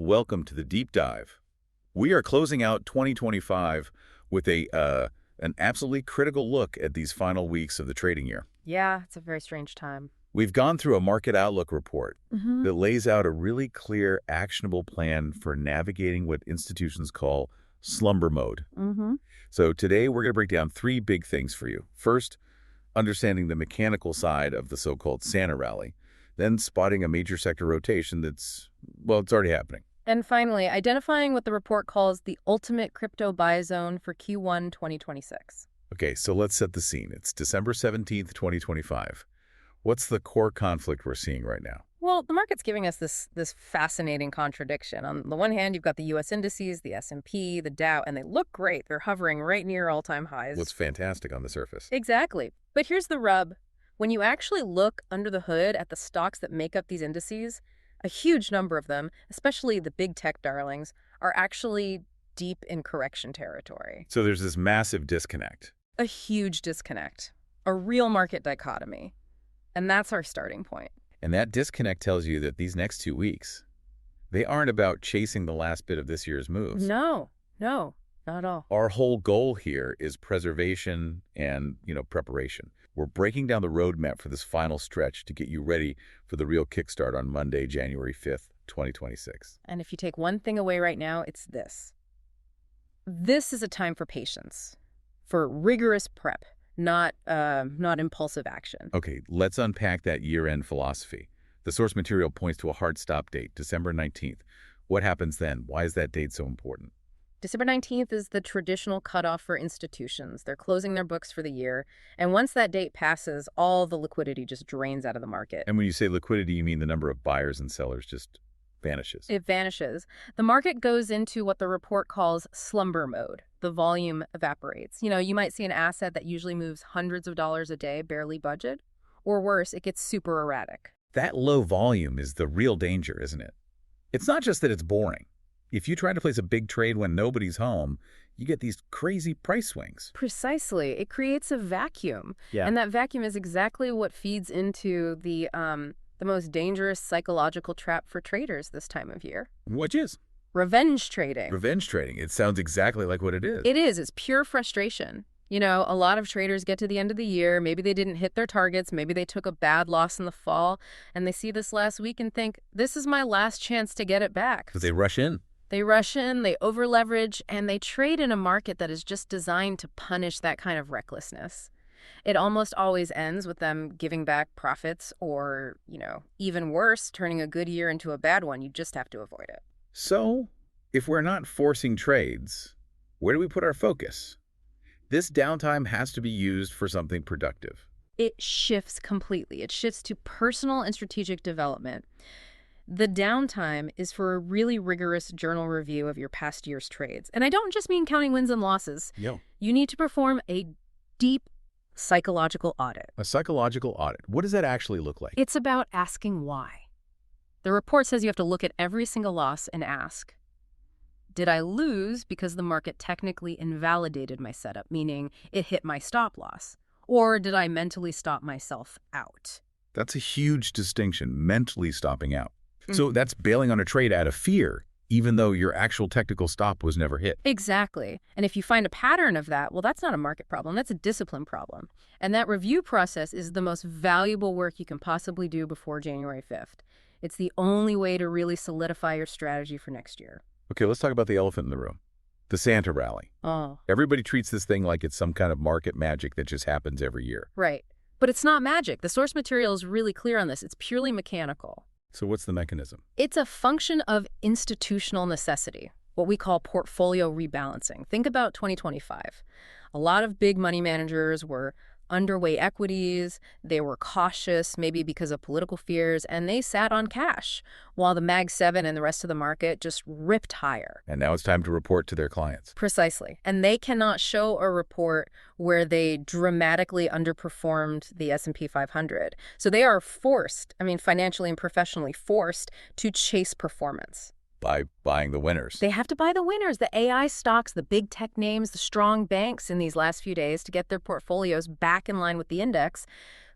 welcome to the deep dive. We are closing out 2025 with an absolutely critical look at these final weeks of the trading year. Yeah, it's a very strange time. We've gone through a market outlook report that lays out a really clear, actionable plan for navigating what institutions call slumber mode. So today we're going to break down three big things for you. First, understanding the mechanical side of the so-called Santa rally. Then spotting a major sector rotation it's already happening. And finally, identifying what the report calls the ultimate crypto buy zone for Q1 2026. Okay, so let's set the scene. It's December 17th, 2025. What's the core conflict we're seeing right now? Well, the market's giving us this fascinating contradiction. On the one hand, you've got the U.S. indices, the S&P, the Dow, and they look great. They're hovering right near all-time highs. Looks fantastic on the surface. Exactly. But here's the rub. When you actually look under the hood at the stocks that make up these indices, a huge number of them, especially the big tech darlings, are actually deep in correction territory. So there's this massive disconnect. A huge disconnect. A real market dichotomy. And that's our starting point. And that disconnect tells you that these next 2 weeks, they aren't about chasing the last bit of this year's moves. No, not at all. Our whole goal here is preservation and, preparation. We're breaking down the roadmap for this final stretch to get you ready for the real kickstart on Monday, January 5th, 2026. And if you take one thing away right now, it's this. This is a time for patience, for rigorous prep, not impulsive action. Okay, let's unpack that year-end philosophy. The source material points to a hard stop date, December 19th. What happens then? Why is that date so important? December 19th is the traditional cutoff for institutions. They're closing their books for the year. And once that date passes, all the liquidity just drains out of the market. And when you say liquidity, you mean the number of buyers and sellers just vanishes. It vanishes. The market goes into what the report calls slumber mode. The volume evaporates. You might see an asset that usually moves hundreds of dollars a day, barely budget. Or worse, it gets super erratic. That low volume is the real danger, isn't it? It's not just that it's boring. If you try to place a big trade when nobody's home, you get these crazy price swings. Precisely. It creates a vacuum. Yeah. And that vacuum is exactly what feeds into the most dangerous psychological trap for traders this time of year. Which is? Revenge trading. Revenge trading. It sounds exactly like what it is. It is. It's pure frustration. A lot of traders get to the end of the year. Maybe they didn't hit their targets. Maybe they took a bad loss in the fall. And they see this last week and think, this is my last chance to get it back. Because they rush in. They rush in, they over-leverage, and they trade in a market that is just designed to punish that kind of recklessness. It almost always ends with them giving back profits or, even worse, turning a good year into a bad one. You just have to avoid it. So, if we're not forcing trades, where do we put our focus? This downtime has to be used for something productive. It shifts completely. It shifts to personal and strategic development. The downtime is for a really rigorous journal review of your past year's trades. And I don't just mean counting wins and losses. Yo. You need to perform a deep psychological audit. A psychological audit. What does that actually look like? It's about asking why. The report says you have to look at every single loss and ask, did I lose because the market technically invalidated my setup, meaning it hit my stop loss? Or did I mentally stop myself out? That's a huge distinction, mentally stopping out. So that's bailing on a trade out of fear, even though your actual technical stop was never hit. Exactly. And if you find a pattern of that, well, that's not a market problem. That's a discipline problem. And that review process is the most valuable work you can possibly do before January 5th. It's the only way to really solidify your strategy for next year. Okay, let's talk about the elephant in the room. The Santa rally. Oh. Everybody treats this thing like it's some kind of market magic that just happens every year. Right. But it's not magic. The source material is really clear on this. It's purely mechanical. So what's the mechanism? It's a function of institutional necessity, what we call portfolio rebalancing. Think about 2025. A lot of big money managers were underweight equities, they were cautious, maybe because of political fears, and they sat on cash, while the Mag 7 and the rest of the market just ripped higher. And now it's time to report to their clients. Precisely. And they cannot show a report where they dramatically underperformed the S&P 500. So they are forced, financially and professionally forced, to chase performance. By buying the winners. They have to buy the winners, the AI stocks, the big tech names, the strong banks in these last few days to get their portfolios back in line with the index.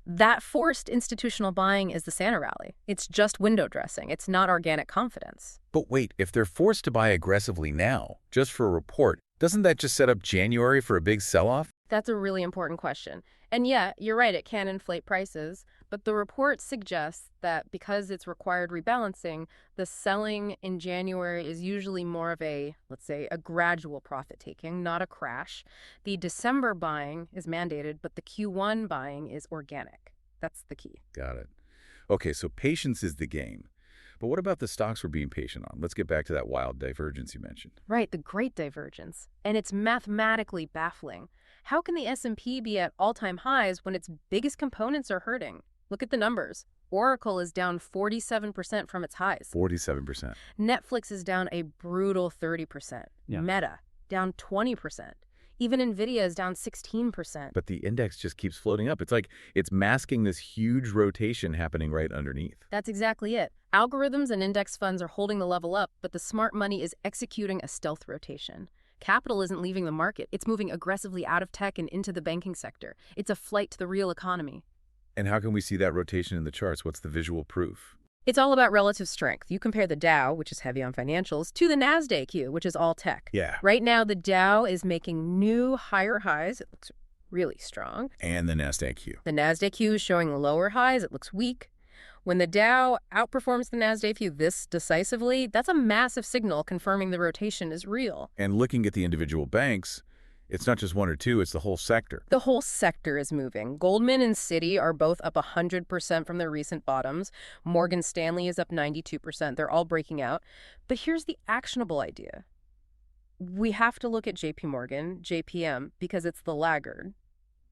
That forced institutional buying is the Santa rally. It's just window dressing. It's not organic confidence. But wait, if they're forced to buy aggressively now, just for a report, doesn't that just set up January for a big sell-off? That's a really important question. And yeah, you're right, it can inflate prices, but the report suggests that because it's required rebalancing, the selling in January is usually more of a, let's say, a gradual profit taking, not a crash. The December buying is mandated, but the Q1 buying is organic. That's the key. Got it. Okay, so patience is the game. But what about the stocks we're being patient on? Let's get back to that wild divergence you mentioned. Right, the great divergence. And it's mathematically baffling. How can the S&P be at all-time highs when its biggest components are hurting? Look at the numbers. Oracle is down 47% from its highs. 47%. Netflix is down a brutal 30%. Yeah. Meta, down 20%. Even Nvidia is down 16%. But the index just keeps floating up. It's like it's masking this huge rotation happening right underneath. That's exactly it. Algorithms and index funds are holding the level up, but the smart money is executing a stealth rotation. Capital isn't leaving the market. It's moving aggressively out of tech and into the banking sector. It's a flight to the real economy. And how can we see that rotation in the charts? What's the visual proof? It's all about relative strength. You compare the Dow, which is heavy on financials, to the Nasdaq, which is all tech. Yeah. Right now, the Dow is making new higher highs. It looks really strong. And the Nasdaq. The Nasdaq is showing lower highs. It looks weak. When the Dow outperforms the Nasdaq this decisively, that's a massive signal confirming the rotation is real. And looking at the individual banks, it's not just one or two, it's the whole sector. The whole sector is moving. Goldman and Citi are both up 100% from their recent bottoms. Morgan Stanley is up 92%. They're all breaking out. But here's the actionable idea. We have to look at JP Morgan, JPM, because it's the laggard.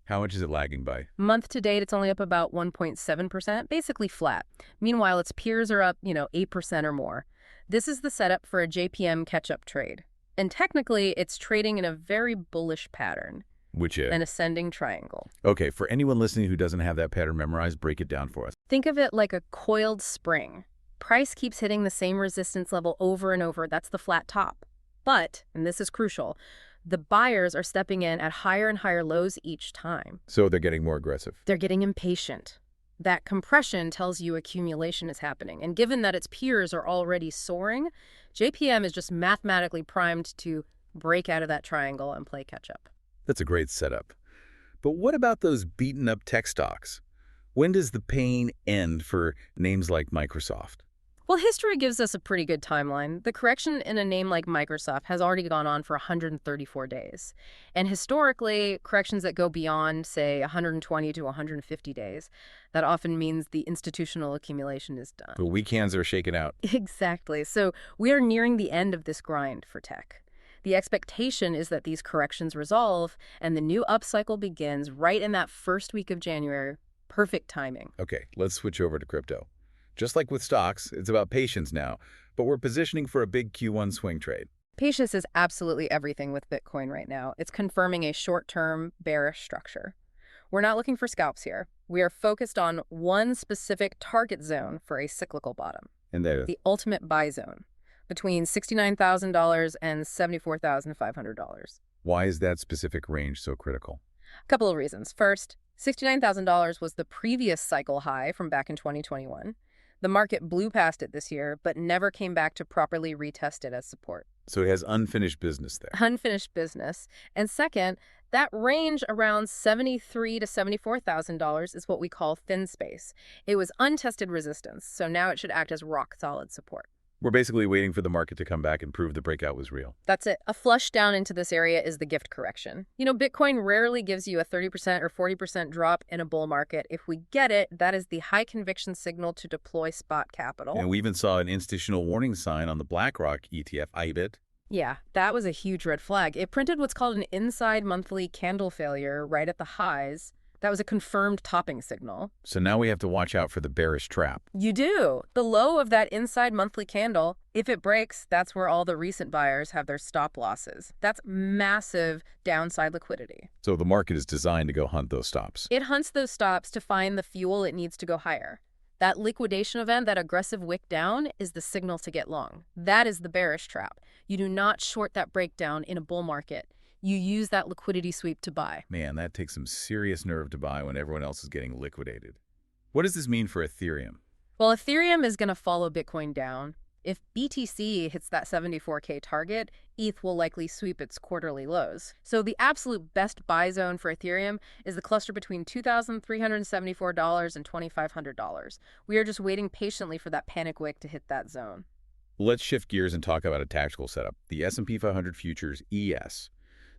How much is it lagging by? Month to date, it's only up about 1.7%, basically flat. Meanwhile, its peers are up, 8% or more. This is the setup for a JPM catch-up trade. And technically, it's trading in a very bullish pattern. Which is? An ascending triangle. Okay, for anyone listening who doesn't have that pattern memorized, break it down for us. Think of it like a coiled spring. Price keeps hitting the same resistance level over and over. That's the flat top. But, and this is crucial, the buyers are stepping in at higher and higher lows each time. So they're getting more aggressive. They're getting impatient. That compression tells you accumulation is happening. And given that its peers are already soaring, JPM is just mathematically primed to break out of that triangle and play catch-up. That's a great setup. But what about those beaten-up tech stocks? When does the pain end for names like Microsoft? Well, history gives us a pretty good timeline. The correction in a name like Microsoft has already gone on for 134 days. And historically, corrections that go beyond, say, 120 to 150 days, that often means the institutional accumulation is done. The weak hands are shaken out. Exactly. So we are nearing the end of this grind for tech. The expectation is that these corrections resolve and the new upcycle begins right in that first week of January. Perfect timing. Okay, let's switch over to crypto. Just like with stocks, it's about patience now, but we're positioning for a big Q1 swing trade. Patience is absolutely everything with Bitcoin right now. It's confirming a short-term bearish structure. We're not looking for scalps here. We are focused on one specific target zone for a cyclical bottom. And there, the ultimate buy zone, between $69,000 and $74,500. Why is that specific range so critical? A couple of reasons. First, $69,000 was the previous cycle high from back in 2021. The market blew past it this year, but never came back to properly retest it as support. So it has unfinished business there. Unfinished business. And second, that range around $73,000 to $74,000 is what we call thin space. It was untested resistance, so now it should act as rock-solid support. We're basically waiting for the market to come back and prove the breakout was real. That's it. A flush down into this area is the gift correction. Bitcoin rarely gives you a 30% or 40% drop in a bull market. If we get it, that is the high conviction signal to deploy spot capital. And we even saw an institutional warning sign on the BlackRock ETF, IBIT. Yeah, that was a huge red flag. It printed what's called an inside monthly candle failure right at the highs. That was a confirmed topping signal. So now we have to watch out for the bearish trap. You do. The low of that inside monthly candle, if it breaks, that's where all the recent buyers have their stop losses. That's massive downside liquidity. So the market is designed to go hunt those stops. It hunts those stops to find the fuel it needs to go higher. That liquidation event, that aggressive wick down, is the signal to get long. That is the bearish trap. You do not short that breakdown in a bull market. You use that liquidity sweep to buy. Man, that takes some serious nerve to buy when everyone else is getting liquidated. What does this mean for Ethereum? Well, Ethereum is going to follow Bitcoin down. If BTC hits that 74K target, ETH will likely sweep its quarterly lows. So the absolute best buy zone for Ethereum is the cluster between $2,374 and $2,500. We are just waiting patiently for that panic wick to hit that zone. Let's shift gears and talk about a tactical setup, the S&P 500 futures ES.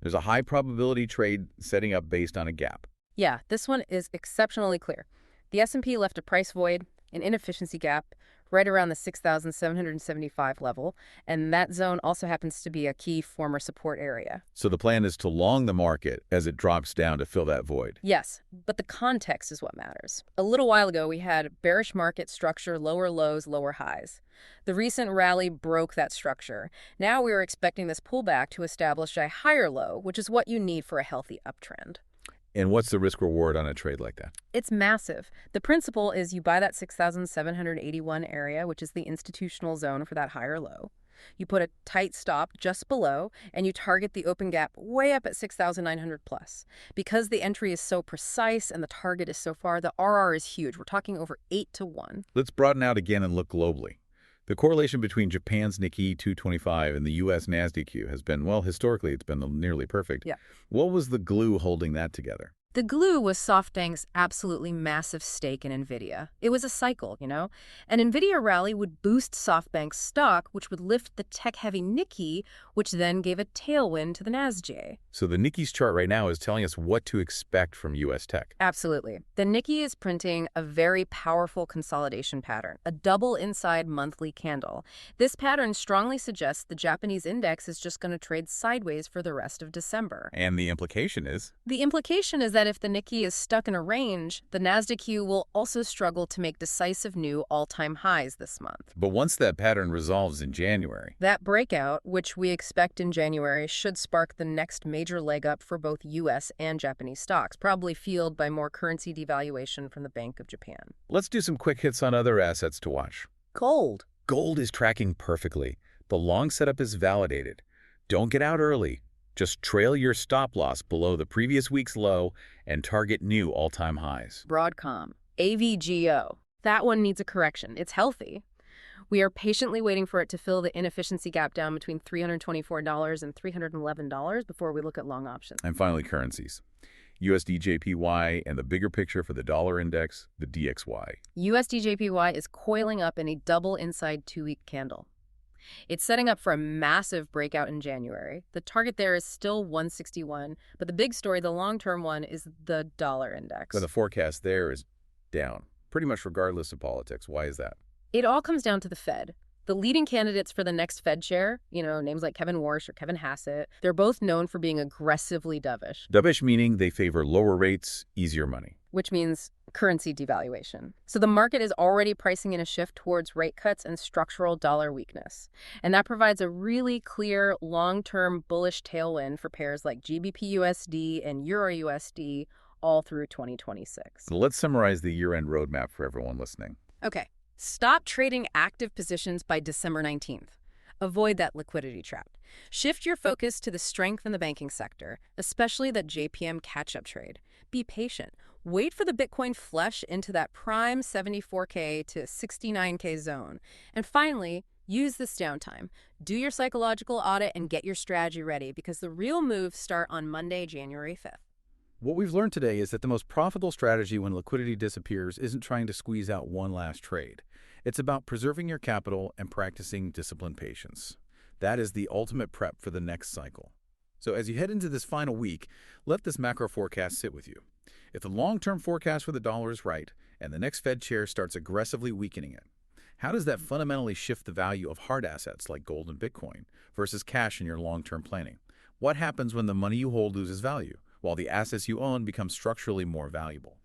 There's a high probability trade setting up based on a gap. Yeah, this one is exceptionally clear. The S&P left a price void, an inefficiency gap, right around the 6,775 level, and that zone also happens to be a key former support area. So the plan is to long the market as it drops down to fill that void. Yes, but the context is what matters. A little while ago, we had bearish market structure, lower lows, lower highs. The recent rally broke that structure. Now we are expecting this pullback to establish a higher low, which is what you need for a healthy uptrend. And what's the risk reward on a trade like that? It's massive. The principle is you buy that 6,781 area, which is the institutional zone for that higher low. You put a tight stop just below, and you target the open gap way up at 6,900 plus. Because the entry is so precise and the target is so far, the RR is huge. We're talking over 8 to 1. Let's broaden out again and look globally. The correlation between Japan's Nikkei 225 and the U.S. Nasdaq has been, well, historically, it's been nearly perfect. Yeah. What was the glue holding that together? The glue was SoftBank's absolutely massive stake in Nvidia. It was a cycle, you know? An Nvidia rally would boost SoftBank's stock, which would lift the tech-heavy Nikkei, which then gave a tailwind to the Nasdaq. So the Nikkei's chart right now is telling us what to expect from U.S. tech. Absolutely. The Nikkei is printing a very powerful consolidation pattern, a double inside monthly candle. This pattern strongly suggests the Japanese index is just going to trade sideways for the rest of December. And the implication is? The implication is that if the Nikkei is stuck in a range, the Nasdaq will also struggle to make decisive new all-time highs this month. But once that pattern resolves in January, that breakout, which we expect in January, should spark the next major leg up for both U.S. and Japanese stocks, probably fueled by more currency devaluation from the Bank of Japan. Let's do some quick hits on other assets to watch. Gold. Gold is tracking perfectly. The long setup is validated. Don't get out early. Just trail your stop loss below the previous week's low and target new all-time highs. Broadcom. AVGO. That one needs a correction. It's healthy. We are patiently waiting for it to fill the inefficiency gap down between $324 and $311 before we look at long options. And finally, currencies. USD-JPY and the bigger picture for the dollar index, the DXY. USD-JPY is coiling up in a double inside 2-week candle. It's setting up for a massive breakout in January. The target there is still 161, but the big story, the long-term one, is the dollar index. But the forecast there is down, pretty much regardless of politics. Why is that? It all comes down to the Fed. The leading candidates for the next Fed chair, names like Kevin Warsh or Kevin Hassett, they're both known for being aggressively dovish. Dovish meaning they favor lower rates, easier money. Which means currency devaluation. So the market is already pricing in a shift towards rate cuts and structural dollar weakness. And that provides a really clear long-term bullish tailwind for pairs like GBP-USD and Euro-USD all through 2026. So let's summarize the year-end roadmap for everyone listening. Okay. Stop trading active positions by December 19th. Avoid that liquidity trap. Shift your focus to the strength in the banking sector, especially that JPM catch-up trade. Be patient. Wait for the Bitcoin flush into that prime 74K to 69K zone. And finally, use this downtime. Do your psychological audit and get your strategy ready because the real moves start on Monday, January 5th. What we've learned today is that the most profitable strategy when liquidity disappears isn't trying to squeeze out one last trade. It's about preserving your capital and practicing disciplined patience. That is the ultimate prep for the next cycle. So as you head into this final week, let this macro forecast sit with you. If the long-term forecast for the dollar is right and the next Fed chair starts aggressively weakening it, how does that fundamentally shift the value of hard assets like gold and Bitcoin versus cash in your long-term planning? What happens when the money you hold loses value, while the assets you own become structurally more valuable?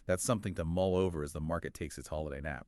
That's something to mull over as the market takes its holiday nap.